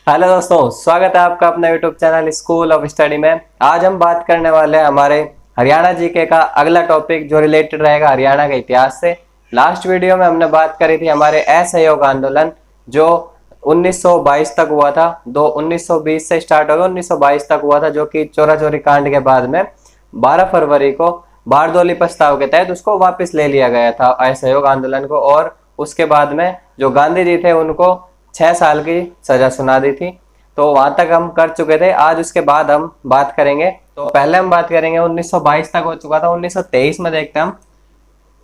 Hello दोस्तों, स्वागत है आपका अपना YouTube channel school of study में। आज हम बात करने वाले हैं हमारे हरियाणा जीके का अगला टॉपिक जो रिलेटेड रहेगा हरियाणा के इतिहास से। लास्ट वीडियो में हमने बात करी थी हमारे असहयोग आंदोलन जो 1922 तक हुआ था। 1920 से स्टार्ट होगा, 1922 तक हुआ था, जो कि चोरा चोरी कांड के बाद में 12 फरवरी को बारदोली प्रस्ताव के तहत उसको वापस ले लिया गया था असहयोग आंदोलन को। और उसके बाद में जो गांधी जी थे उनको 6 साल की सजा सुना दी थी। तो वहां तक हम कर चुके थे। आज उसके बाद हम बात करेंगे। तो पहले हम बात करेंगे 1922 तक हो चुका था। 1923 में देखते हैं हम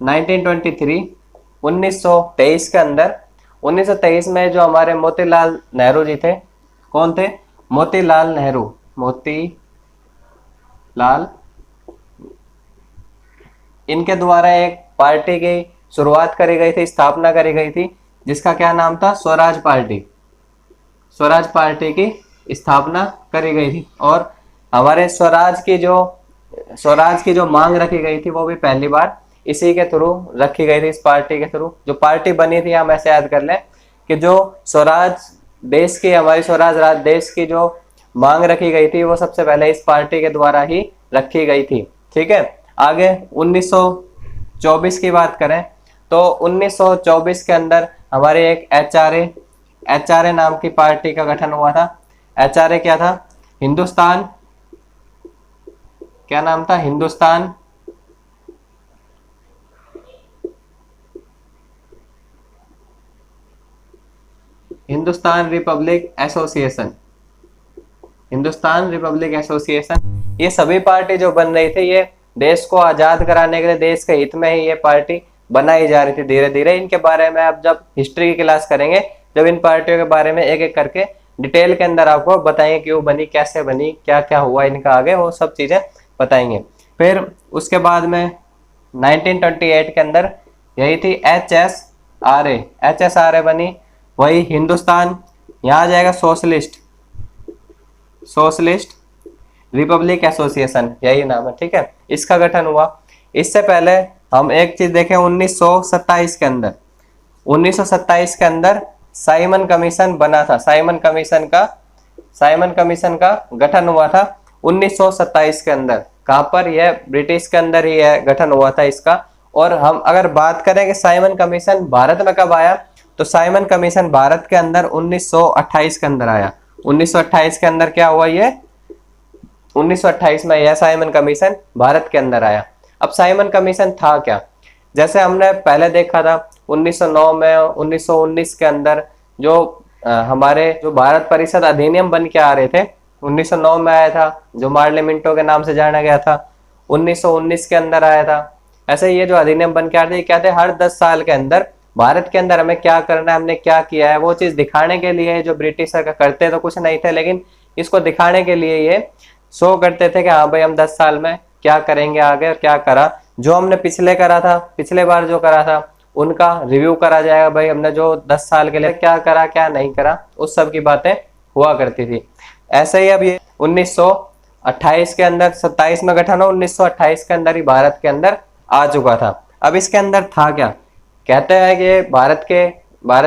1923 1923 के अंदर 1923 में जो हमारे मोतीलाल नेहरू जी थे, कौन थे? मोतीलाल नेहरू। मोतीलाल, इनके द्वारा एक पार्टी की शुरुआत करी गई थी, स्थापना करी गई थी, जिसका क्या नाम था? स्वराज पार्टी। स्वराज पार्टी की स्थापना करी गई थी। और हमारे स्वराज की जो मांग रखी गई थी वो भी पहली बार इसी के थ्रू रखी गई थी। इस पार्टी के थ्रू जो पार्टी बनी थी, हम ऐसे याद कर लें कि जो स्वराज देश की, हमारी स्वराज राज देश की जो मांग रखी गई थी वो सबसे पहले इस पार्टी के द्वारा ही रखी गई थी। ठीक है। आगे 1924 की बात करें तो 1924 के अंदर हमारे एक एचआरए नाम की पार्टी का गठन हुआ था। एचआरए क्या था? हिंदुस्तान, क्या नाम था? Hindustan Republic association. Hindustan Republic association. ये सभी पार्टी जो बन रही थी, ये देश को आजाद कराने के लिए, देश के हित में ही ये पार्टी बनाई जा रही थी धीरे धीरे। इनके बारे में आप जब हिस्ट्री की क्लास करेंगे, जब इन पार्टियों के बारे में एक एक करके डिटेल के अंदर आपको बताएंगे क्यों बनी, कैसे बनी, क्या क्या हुआ इनका, आगे वो सब चीजें बताएंगे। फिर उसके बाद में 1928 के अंदर यही थी एचएसआरए बनी, वही हिंदुस्तान, यहाँ आ जाएगा सोशलिस्ट रिपब्लिक एसोसिएशन, यही नाम है। ठीक है, इसका गठन हुआ। इससे पहले हम एक चीज देखें 1927 के अंदर। 1927 के अंदर साइमन कमीशन बना था। साइमन कमीशन का गठन हुआ था 1927 के अंदर। कहां पर? यह ब्रिटिश के अंदर ही है, गठन हुआ था इसका। और हम अगर बात करें कि साइमन कमीशन भारत में कब आया, तो साइमन कमीशन भारत के अंदर 1928 के अंदर आया। 1928 के अंदर क्या हुआ? ये 1928 में यह साइमन कमीशन भारत के अंदर आया। अब साइमन कमीशन था क्या? जैसे हमने पहले देखा था 1909 में, 1919 के अंदर जो हमारे जो भारत परिषद अधिनियम बन के आ रहे थे, 1909 में आया था, जो मार्लिमेंटो के नाम से जाना गया था। 1919 के अंदर आया था। ऐसे ये जो अधिनियम बन के आ रहे थे, क्या थे? हर 10 साल के अंदर भारत के अंदर हमें क्या करना है, हमने क्या किया है, वो चीज दिखाने के लिए जो ब्रिटिश सरकार करते तो कुछ नहीं थे, लेकिन इसको दिखाने के लिए ये शो करते थे कि हाँ भाई हम 10 साल में क्या करेंगे आगे, और क्या करा, जो हमने पिछले करा था, पिछले बार जो करा था उनका रिव्यू करा जाएगा। भाई हमने जो 10 साल के लिए क्या करा, क्या नहीं करा, उस सब की बातें हुआ करती थी। ऐसे ही अब ये 1928 के अंदर 27 में गठन हो, 1928 के अंदर ही भारत के अंदर आ चुका था। अब इसके अंदर था क्या? कहते हैं कि भारत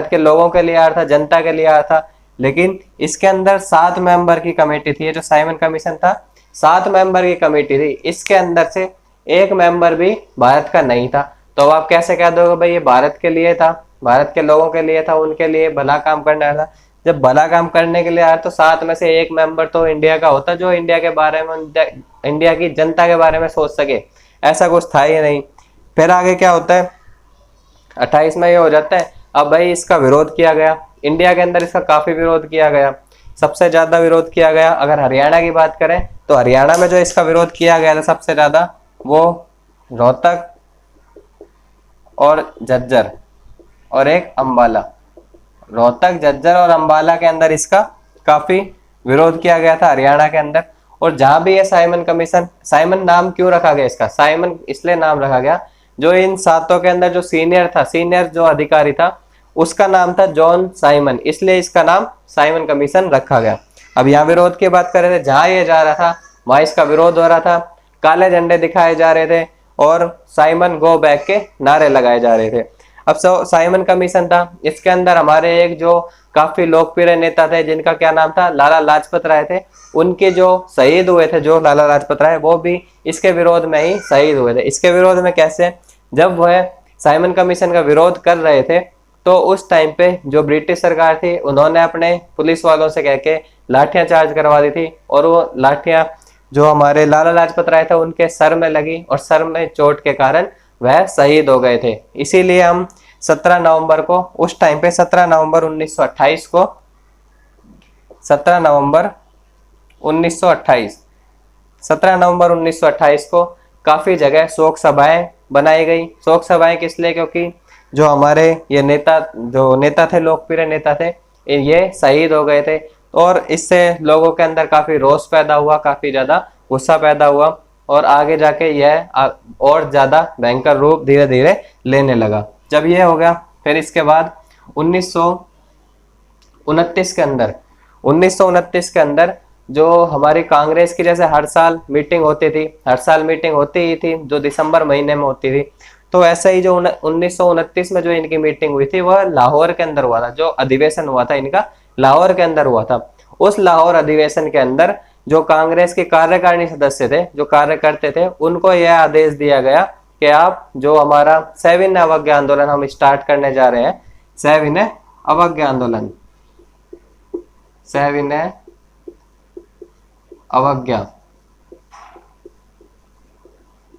के लोगों के लिए आ रहा था, जनता के लिए आ रहा था, लेकिन इसके अंदर 7 मेंबर की कमेटी थी। ये जो साइमन कमीशन था, 7 मेंबर की कमेटी थी। इसके अंदर से एक मेंबर भी भारत का नहीं था। तो अब आप कैसे कह दोगे भाई ये भारत के लिए था, भारत के लोगों के लिए था, उनके लिए भला काम करने आया था? जब भला काम करने के लिए आया तो 7 में से एक मेंबर तो इंडिया का होता, जो इंडिया के बारे में, इंडिया की जनता के बारे में सोच सके। ऐसा कुछ था ही नहीं। फिर आगे क्या होता है? 28 में ये हो जाता है। अब भाई इसका विरोध किया गया, इंडिया के अंदर इसका काफी विरोध किया गया। सबसे ज्यादा विरोध किया गया, अगर हरियाणा की बात करें तो हरियाणा में जो इसका विरोध किया गया था सबसे ज्यादा, वो रोहतक और झज्जर और एक अंबाला। रोहतक, झज्जर और अंबाला के अंदर इसका काफी विरोध किया गया था हरियाणा के अंदर। और जहां भी ये साइमन कमीशन, साइमन नाम क्यों रखा गया इसका? साइमन इसलिए नाम रखा गया, जो इन 7 के अंदर जो सीनियर जो अधिकारी था, उसका नाम था जॉन साइमन, इसलिए इसका नाम साइमन कमीशन रखा गया। अब यहाँ विरोध की बात कर रहे थे, जहां ये जा रहा था वहां इसका विरोध हो रहा था, काले झंडे दिखाए जा रहे थे और साइमन गो बैक के नारे लगाए जा रहे थे। अब साइमन कमीशन था, इसके अंदर हमारे एक जो काफी लोकप्रिय नेता थे जिनका क्या नाम था, लाला लाजपत राय थे, उनके जो शहीद हुए थे, जो लाला लाजपत राय, वो भी इसके विरोध में ही शहीद हुए थे। इसके विरोध में कैसे, जब वह साइमन कमीशन का विरोध कर रहे थे तो उस टाइम पे जो ब्रिटिश सरकार थी उन्होंने अपने पुलिस वालों से कह के लाठियां चार्ज करवा दी थी, और वो लाठियां जो हमारे लाला लाजपत राय थे उनके सर में लगी और सर में चोट के कारण वह शहीद हो गए थे। इसीलिए हम 17 नवंबर को, उस टाइम पे 17 नवंबर 1928 को, 17 नवंबर 1928 17 नवंबर 1928 को काफी जगह शोक सभाएं बनाई गई। शोक सभाएं किस लिए, क्योंकि जो हमारे ये नेता थे, लोकप्रिय नेता थे, ये शहीद हो गए थे, और इससे लोगों के अंदर काफी रोष पैदा हुआ, काफी ज्यादा गुस्सा पैदा हुआ, और आगे जाके यह और ज्यादा भयंकर रूप धीरे धीरे लेने लगा। जब ये हो गया, फिर इसके बाद 1929 के अंदर जो हमारी कांग्रेस की जैसे हर साल मीटिंग होती थी, हर साल मीटिंग होती ही थी जो दिसंबर महीने में होती थी, तो ऐसे ही जो 1929 में जो इनकी मीटिंग हुई थी वह लाहौर के अंदर हुआ था। जो अधिवेशन हुआ था इनका लाहौर के अंदर हुआ था। उस लाहौर अधिवेशन के अंदर जो कांग्रेस के कार्यकारिणी सदस्य थे, जो कार्य करते थे, उनको यह आदेश दिया गया कि आप जो हमारा सविनय अवज्ञा आंदोलन हम स्टार्ट करने जा रहे हैं, सविनय अवज्ञा आंदोलन, सविनय अवज्ञा,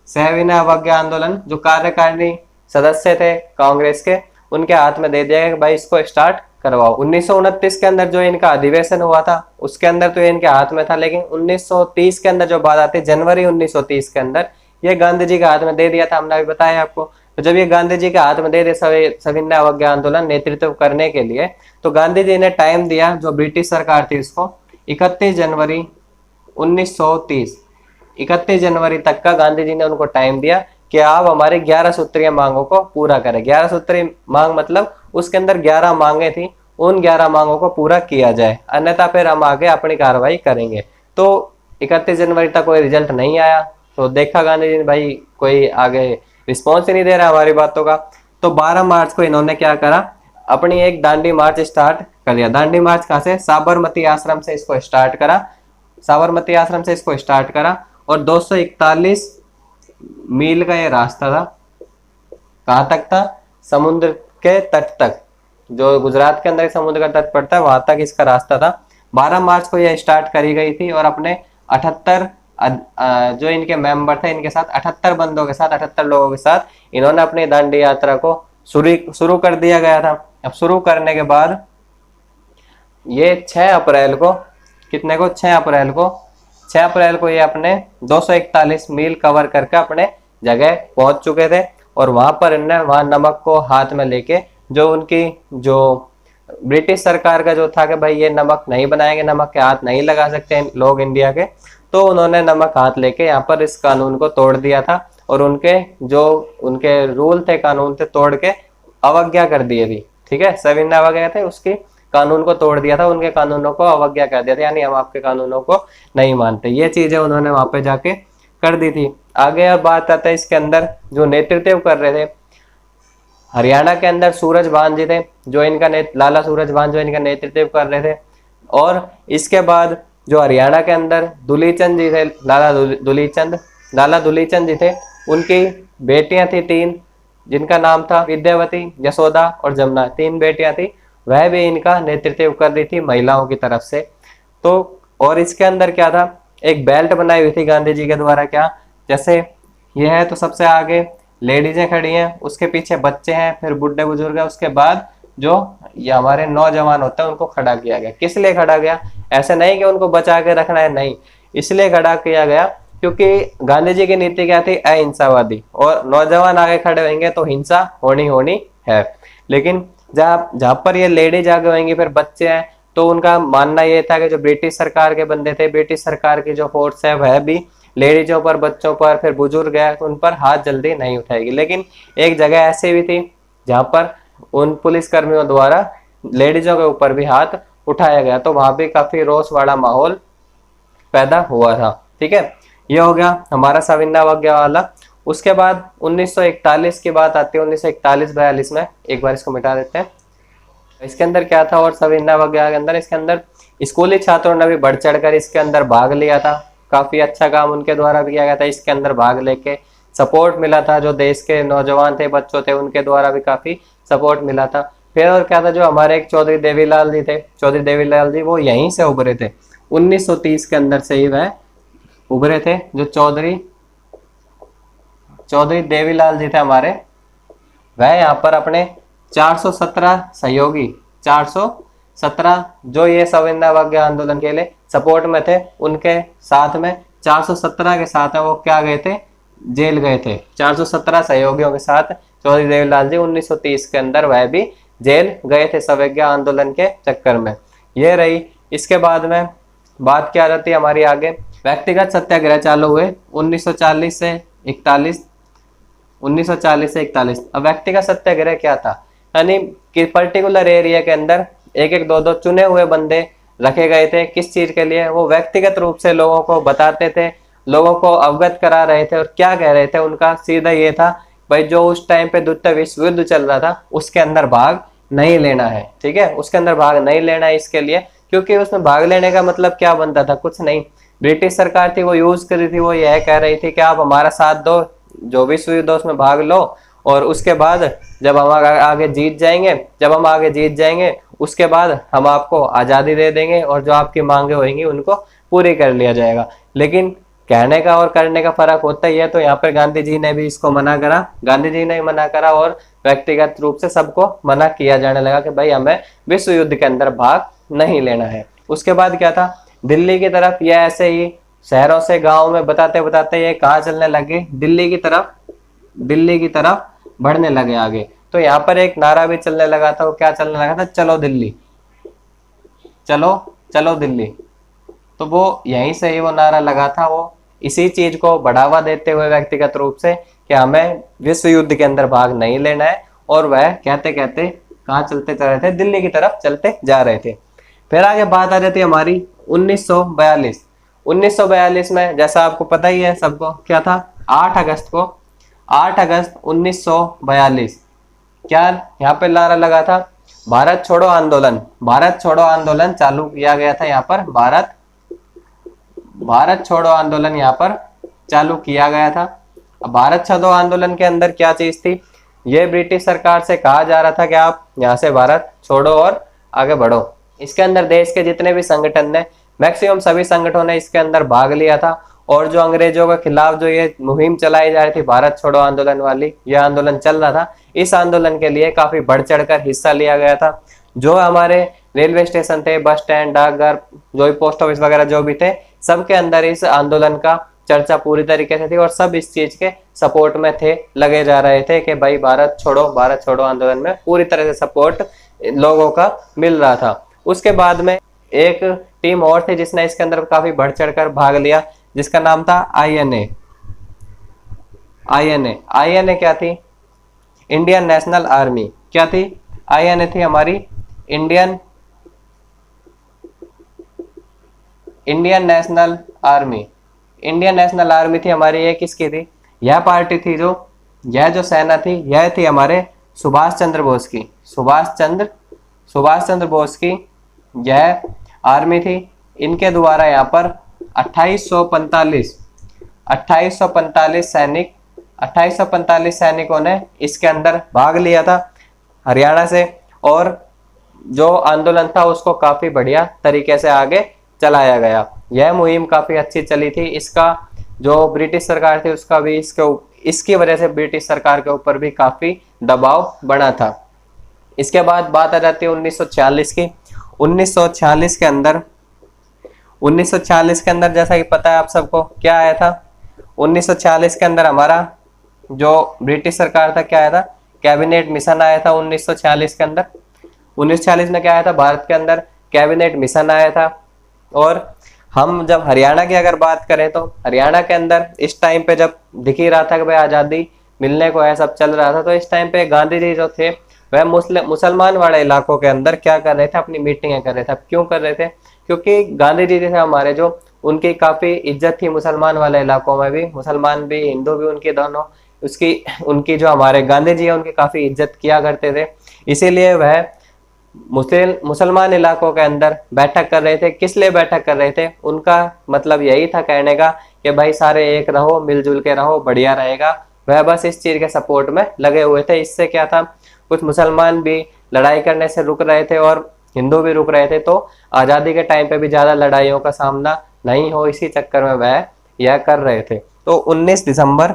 सविनय अवज्ञा आंदोलन, जो कार्यकारिणी सदस्य थे कांग्रेस के, उनके हाथ में दे दिया गया कि भाई इसको स्टार्ट करवाओ। 1929 के अंदर जो इनका अधिवेशन हुआ था उसके अंदर तो ये इनके हाथ में था, लेकिन 1930 के अंदर जो बात आती है, जनवरी 1930 के अंदर, ये गांधी जी के हाथ में दे दिया था, हमने अभी बताया आपको। तो जब ये गांधी जी के हाथ में दे दिया सविनय अवज्ञा आंदोलन नेतृत्व करने के लिए, तो गांधी जी ने टाइम दिया जो ब्रिटिश सरकार थी उसको 31 जनवरी 1930, 31 जनवरी तक का गांधी जी ने उनको टाइम दिया कि आप हमारे 11 सूत्रीय मांगों को पूरा करें। 11 सूत्रीय मांग मतलब उसके अंदर 11 मांगे थी, उन 11 मांगों को पूरा किया जाए, अन्यथा फिर हम आगे अपनी कार्रवाई करेंगे। तो 31 जनवरी तक कोई रिजल्ट नहीं आया, तो देखा गांधी जी ने भाई कोई आगे रिस्पॉन्स ही नहीं दे रहा हमारी बातों का, तो 12 मार्च को इन्होंने क्या करा, अपनी एक दांडी मार्च स्टार्ट कर लिया। दांडी मार्च कहाँ से, साबरमती आश्रम से इसको स्टार्ट करा, साबरमती आश्रम से इसको स्टार्ट करा, और 241 मील का ये रास्ता था। कहां तक था, समुद्र के तट तक, जो गुजरात के अंदर समुद्र का तट पड़ता है वहां तक इसका रास्ता था। 12 मार्च को यह स्टार्ट करी गई थी, और अपने 78 जो इनके मेंबर थे, इनके साथ 78 बंदों के साथ, 78 लोगों के साथ इन्होंने अपनी दांडी यात्रा को शुरू कर दिया गया था। अब शुरू करने के बाद ये 6 अप्रैल को, कितने को, 6 अप्रैल को ये अपने 241 मील कवर करके अपने जगह पहुंच चुके थे, और वहां पर इन्होंने वहां नमक को हाथ में लेके, जो उनकी जो ब्रिटिश सरकार का जो था कि भाई ये नमक नहीं बनाएंगे, नमक के हाथ नहीं लगा सकते लोग इंडिया के, तो उन्होंने नमक हाथ लेके यहाँ पर इस कानून को तोड़ दिया था, और उनके रूल थे, कानून थे, तोड़ के अवज्ञा कर दिए थी। ठीक है, सविनय अवज्ञा थे, उसकी कानून को तोड़ दिया था, उनके कानूनों को अवज्ञा कर दिया था, यानी हम आपके कानूनों को नहीं मानते। ये चीजें उन्होंने वहां पे जाके कर दी थी। आगे अब बात आता है इसके अंदर जो नेतृत्व कर रहे थे, हरियाणा के अंदर सूरजभान जी थे, जो इनका लाला सूरजभान जो इनका नेतृत्व कर रहे थे, और इसके बाद जो हरियाणा के अंदर दुलीचंद जी थे, लाला दुलीचंद जी थे, उनकी बेटियां थी 3, जिनका नाम था विद्यावती, यशोदा और जमुना, 3 बेटियां थी, वह भी इनका नेतृत्व कर रही थी महिलाओं की तरफ से। तो और इसके अंदर क्या था, एक बेल्ट बनाई हुई थी गांधी जी के द्वारा, क्या, जैसे यह है तो सबसे आगे लेडीजें खड़ी हैं, उसके पीछे बच्चे हैं, फिर बुढ़े बुजुर्ग है, उसके बाद जो ये हमारे नौजवान होते हैं उनको खड़ा किया गया। किस लिए खड़ा गया, ऐसे नहीं कि उनको बचा के रखना है, नहीं, इसलिए खड़ा किया गया क्योंकि गांधी जी की नीति क्या थी, अहिंसावादी, और नौजवान आगे खड़े होंगे तो हिंसा होनी है। लेकिन जहां पर ये लेडीज आगे होंगी, फिर बच्चे हैं, तो उनका मानना ये था कि जो ब्रिटिश सरकार के बंदे थे, ब्रिटिश सरकार की जो फोर्स है वह भी लेडीजों पर, बच्चों पर, फिर बुजुर्ग है तो उन पर हाथ जल्दी नहीं उठाएगी। लेकिन एक जगह ऐसी भी थी जहां पर उन पुलिस कर्मियों द्वारा लेडीजों के ऊपर भी हाथ उठाया गया, तो वहां भी काफी रोष वाला माहौल पैदा हुआ था। ठीक है, ये हो गया हमारा सविनय अवज्ञा वाला। उसके बाद 1941 की बात आती है, 1941-42 में। एक बार इसको मिटा देते हैं। इसके अंदर क्या था और संविधान वगैरह के अंदर, इसके अंदर स्कूली छात्रों ने भी बढ़ चढ़कर इसके अंदर भाग लिया था। काफी अच्छा काम उनके द्वारा भी किया गया था। इसके अंदर भाग लेके सपोर्ट मिला था, जो देश के नौजवान थे, बच्चों थे, उनके द्वारा भी काफी सपोर्ट मिला था। फिर और क्या था, जो हमारे एक चौधरी देवीलाल जी थे, चौधरी देवीलाल जी, वो यहीं से उभरे थे। 1930 के अंदर से ही वह उभरे थे। जो चौधरी देवीलाल जी थे हमारे, वह यहाँ पर अपने 417 सहयोगी, 417 जो ये संविधान अवज्ञा आंदोलन के लिए सपोर्ट में थे, उनके साथ में 417 के साथ में वो क्या गए थे, जेल गए थे। 417 सहयोगियों के साथ चौधरी देवीलाल जी 1930 के अंदर वह भी जेल गए थे संविज्ञा आंदोलन के चक्कर में। ये रही। इसके बाद में बात क्या रहती है हमारी आगे, व्यक्तिगत सत्याग्रह चालू हुए 1940 से 41। 1940 से 41। अब व्यक्तिगत सत्याग्रह क्या था, यानी कि पर्टिकुलर एरिया के अंदर एक एक दो दो चुने हुए बंदे रखे गए थे। किस चीज के लिए, वो व्यक्तिगत रूप से लोगों को बताते थे, लोगों को अवगत करा रहे थे। और क्या कह रहे थे, उनका सीधा ये था, भाई जो उस टाइम पे द्वितीय विश्व युद्ध चल रहा था उसके अंदर भाग नहीं लेना है। ठीक है, उसके अंदर भाग नहीं लेना है इसके लिए, क्योंकि उसमें भाग लेने का मतलब क्या बनता था, कुछ नहीं। ब्रिटिश सरकार थी, वो यूज कर रही थी, वो यह कह रही थी कि आप हमारा साथ दो, जो विश्व युद्ध उसमें भाग लो, और उसके बाद जब हम आगे जीत जाएंगे, उसके बाद हम आपको आज़ादी दे देंगे और जो आपकी मांगे होंगी उनको पूरी कर लिया जाएगा। लेकिन कहने का और करने का फर्क होता ही है। तो यहाँ पर गांधी जी ने भी इसको मना करा, गांधी जी ने मना करा और व्यक्तिगत रूप से सबको मना किया जाने लगा कि भाई हमें विश्व युद्ध के अंदर भाग नहीं लेना है। उसके बाद क्या था, दिल्ली की तरफ ये ऐसे ही शहरों से गाँव में बताते बताते ये कहाँ चलने लगे, दिल्ली की तरफ बढ़ने लगे आगे। तो यहाँ पर एक नारा भी चलने लगा था, वो क्या चलने लगा था, चलो दिल्ली, चलो दिल्ली। तो वो यहीं से ही वो नारा लगा था, वो इसी चीज को बढ़ावा देते हुए व्यक्तिगत रूप से कि हमें विश्व युद्ध के अंदर भाग नहीं लेना है। और वह कहते कहते कहाँ चलते जा रहे थे, दिल्ली की तरफ चलते जा रहे थे। फिर आगे बात आ जाती है हमारी 1942। 1942 में जैसा आपको पता ही है सबको, क्या था, 8 अगस्त 1942 क्या यहाँ पे नारा लगा था, भारत छोड़ो आंदोलन चालू किया गया था। यहाँ पर भारत छोड़ो आंदोलन यहाँ पर चालू किया गया था। अब भारत छोड़ो आंदोलन के अंदर क्या चीज थी, ये ब्रिटिश सरकार से कहा जा रहा था कि आप यहाँ से भारत छोड़ो और आगे बढ़ो। इसके अंदर देश के जितने भी संगठन ने, मैक्सिमम सभी संगठनों ने इसके अंदर भाग लिया था। और जो अंग्रेजों के खिलाफ जो ये मुहिम चलाई जा रही थी भारत छोड़ो आंदोलन वाली, यह आंदोलन चल रहा था, इस आंदोलन के लिए काफी बढ़ चढ़कर हिस्सा लिया गया था। जो हमारे रेलवे स्टेशन थे, बस स्टैंड, डाकघर, जो भी पोस्ट ऑफिस वगैरह जो भी थे, सबके अंदर इस आंदोलन का चर्चा पूरी तरीके से थी और सब इस चीज के सपोर्ट में थे, लगे जा रहे थे कि भाई भारत छोड़ो आंदोलन में पूरी तरह से सपोर्ट लोगों का मिल रहा था। उसके बाद में एक टीम और थी जिसने इसके अंदर काफी बढ़ चढ़कर भाग लिया, जिसका नाम था आईएनए। क्या थी, इंडियन नेशनल आर्मी। क्या थी, आईएनए थी हमारी इंडियन नेशनल आर्मी थी हमारी। ये किसकी थी, यह पार्टी थी, यह जो सेना थी, यह थी हमारे सुभाष चंद्र बोस की यह आर्मी थी। इनके द्वारा यहाँ पर 2845 सैनिकों ने इसके अंदर भाग लिया था हरियाणा से। और जो आंदोलन था उसको काफी बढ़िया तरीके से आगे चलाया गया। यह मुहिम काफी अच्छी चली थी। इसका जो ब्रिटिश सरकार थी उसका भी इसकी वजह से ब्रिटिश सरकार के ऊपर भी काफी दबाव बना था। इसके बाद बात आ जाती है 1946 की। 1946 के अंदर जैसा कि पता है आप सबको क्या आया था, 1946 के अंदर हमारा जो ब्रिटिश सरकार था क्या आया था, कैबिनेट मिशन आया था। 1946 के अंदर 1946 में क्या आया था, भारत के अंदर कैबिनेट मिशन आया था। और हम जब हरियाणा की अगर बात करें तो हरियाणा के अंदर इस टाइम पे जब दिख ही रहा था कि भाई आज़ादी मिलने को है, सब चल रहा था, तो इस टाइम पे गांधी जी जो थे वह मुसलमान वाले इलाकों के अंदर क्या कर रहे थे, अपनी मीटिंगें कर रहे थे। अब क्यों कर रहे थे, क्योंकि गांधी जी थे हमारे जो उनकी काफी इज्जत थी मुसलमान वाले इलाकों में भी, मुसलमान भी हिंदू भी उनके दोनों उसकी उनकी जो हमारे गांधी जी है उनकी काफी इज्जत किया करते थे। इसीलिए वह मुसलमान इलाकों के अंदर बैठक कर रहे थे। किस लिए बैठक कर रहे थे? उनका मतलब यही था कहने का कि भाई सारे एक रहो, मिलजुल के रहो, बढ़िया रहेगा। वह बस इस चीज के सपोर्ट में लगे हुए थे। इससे क्या था, कुछ मुसलमान भी लड़ाई करने से रुक रहे थे और हिंदू भी रुक रहे थे, तो आजादी के टाइम पे भी ज्यादा लड़ाइयों का सामना नहीं हो, इसी चक्कर में वह यह कर रहे थे। तो 19 दिसंबर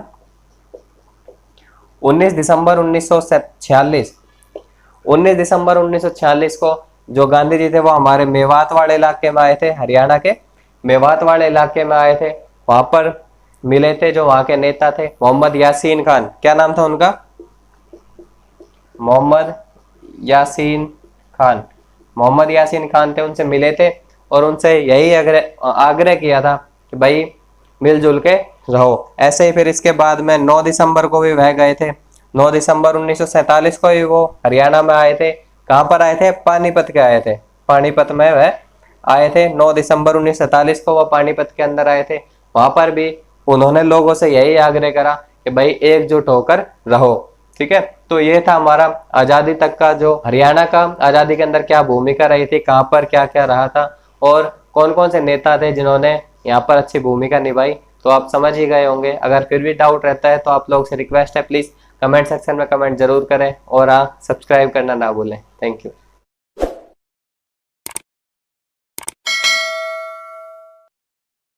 1946 को जो गांधी जी थे वो हमारे मेवात वाले इलाके में आए थे, हरियाणा के मेवात वाले इलाके में आए थे। वहां पर मिले थे जो वहां के नेता थे मोहम्मद यासीन खान। क्या नाम था उनका? मोहम्मद यासीन खान। मोहम्मद यासीन खान थे, उनसे मिले थे और उनसे यही आग्रह किया था कि भाई मिलजुल के रहो। ऐसे ही फिर इसके बाद में 9 दिसंबर को भी वह गए थे। 9 दिसंबर 1947 को ही वो हरियाणा में आए थे। कहाँ पर आए थे? पानीपत के आए थे। पानीपत में वह आए थे। 9 दिसंबर 1947 को वो पानीपत के अंदर आए थे। वहां पर भी उन्होंने लोगों से यही आग्रह करा कि भाई एकजुट होकर रहो। ठीक है, तो ये था हमारा आजादी तक का, जो हरियाणा का आजादी के अंदर क्या भूमिका रही थी, कहाँ पर क्या क्या रहा था और कौन कौन से नेता थे जिन्होंने यहाँ पर अच्छी भूमिका निभाई। तो आप समझ ही गए होंगे। अगर फिर भी डाउट रहता है तो आप लोग से रिक्वेस्ट है, प्लीज कमेंट सेक्शन में कमेंट जरूर करें और हाँ, सब्सक्राइब करना ना भूलें। Thank you.